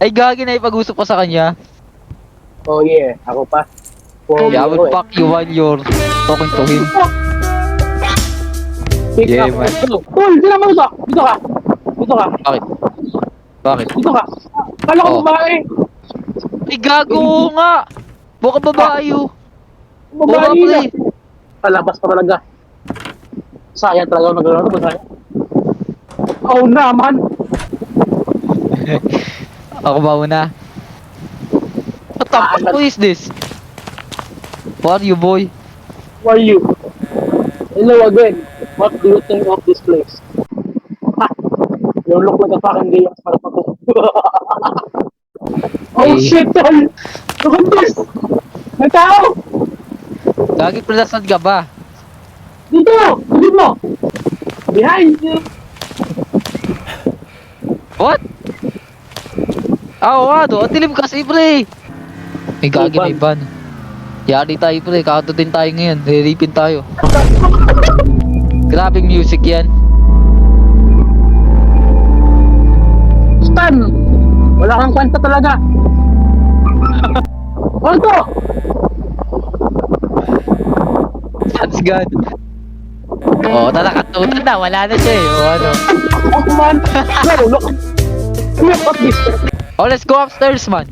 Ay, gagi na ipag-usap ko sa kanya. Oh yeah, ako pa. Yeah, I will fuck you while you're talking to him. Pick Yeah, up. man. Cool, sila mo dito. Dito ka. Dito ka. Bakit? Bakit? Dito ka. Kala ko Oh. babae. Ay, gago nga! Buka babae yun. Buka Babae pre. na. Palabas pa talaga. Sayang talaga ako naglalaro ba sayang? Oh naman. Ako ba una? What the fuck? Who is this? Who are you, boy? Who are you? Hello again. What do you think of this place? Ha! You look like a fucking gay ass para pa ko. Oh Hey. shit, tol! Look at this! May tao! Gagi, pero nasaan ka ba? Dito! Dito mo! Behind you! What? Oo nga, do. Ang dilim kasi, pre. May gagi, may ban. Yari tayo, pre. Kakatutin tayo ngayon. Nilipin tayo. Grabing music yan. Stan! Wala kang kwenta talaga! Ano to? That's God. Oo, katutan na. Wala na siya eh. O ano. Oh man! No, look! Look at this! Oh, let's go upstairs, man.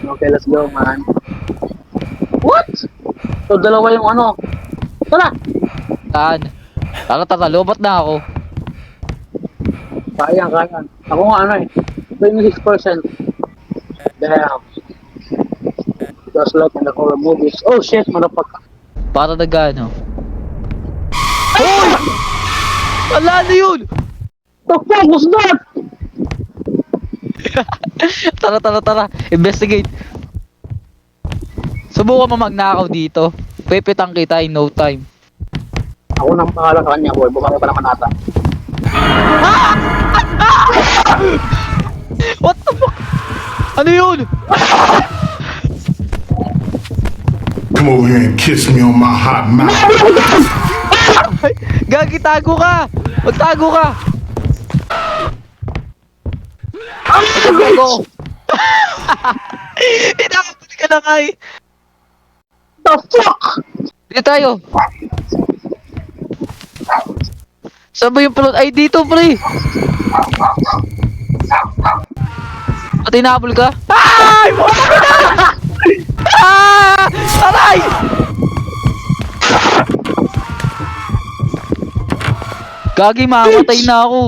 Okay, let's go, man. What? So, dalawa yung ano. Tara! Saan? Tara, lobot na ako. Kaya. Ako nga ano eh. 26%. Damn. Just like in the horror movies. Oh shit, motherfucker. Para nagano. Hoy! Wala na yun! The fuck was that? Tara. Investigate. Subukan mo magnakaw dito. Pepetang kita in no time. Ako nang pangalan sa kanya, boy. Bukang pa naman ata. What the fuck? Ano yun? Come over here and kiss me on my hot mouth. Gagi, tago ka! Magtago ka! Tago! Inakapit ka na nga eh! The fuck? Dito tayo! Saan ba yung plot? Ay, dito pre! At inahabol ka? Ay! Buka ka na! Ah! Aray! Gagi, mamamatay na ako.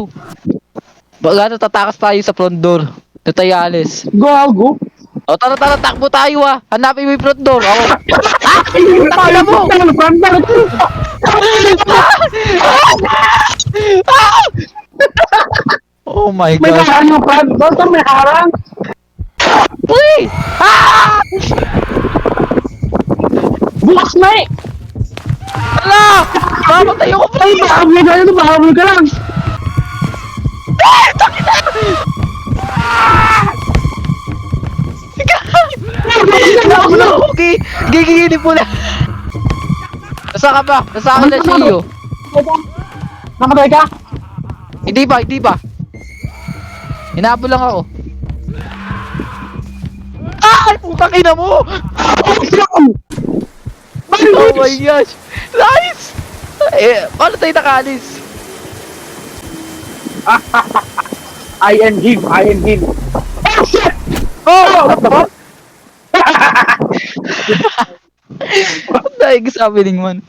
Baga tatakas tayo sa front door. Dito tayo alis. Gago. O tara, takbo tayo ah. Hanapin mo yung front door. Ako. Kala mo! Oh my May gosh. harang yung front door. Saan may harang? Uy! Ah! Bukas na eh! Ala! Mamatay ako pre! Ay, mahabol ka lang. Mahabol ka lang. Okay, gigigilip mo na. Nasa ka ba? Nasa akin na siya iyo. Namatay ka? Hindi pa. Hinabol lang ako. Ay! Putang ina mo! Oh my gosh! Nice! Eh, paano tayo nakalis? I am him. Oh shit! Oh! What the fuck? What the heck is happening, man?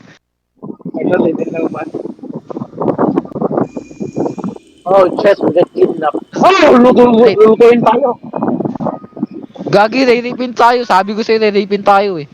Oh, chest, we get kidnapped. Oh, lutuin tayo. Gagi, re-rapin tayo. Sabi ko sa'yo, re-rapin tayo eh.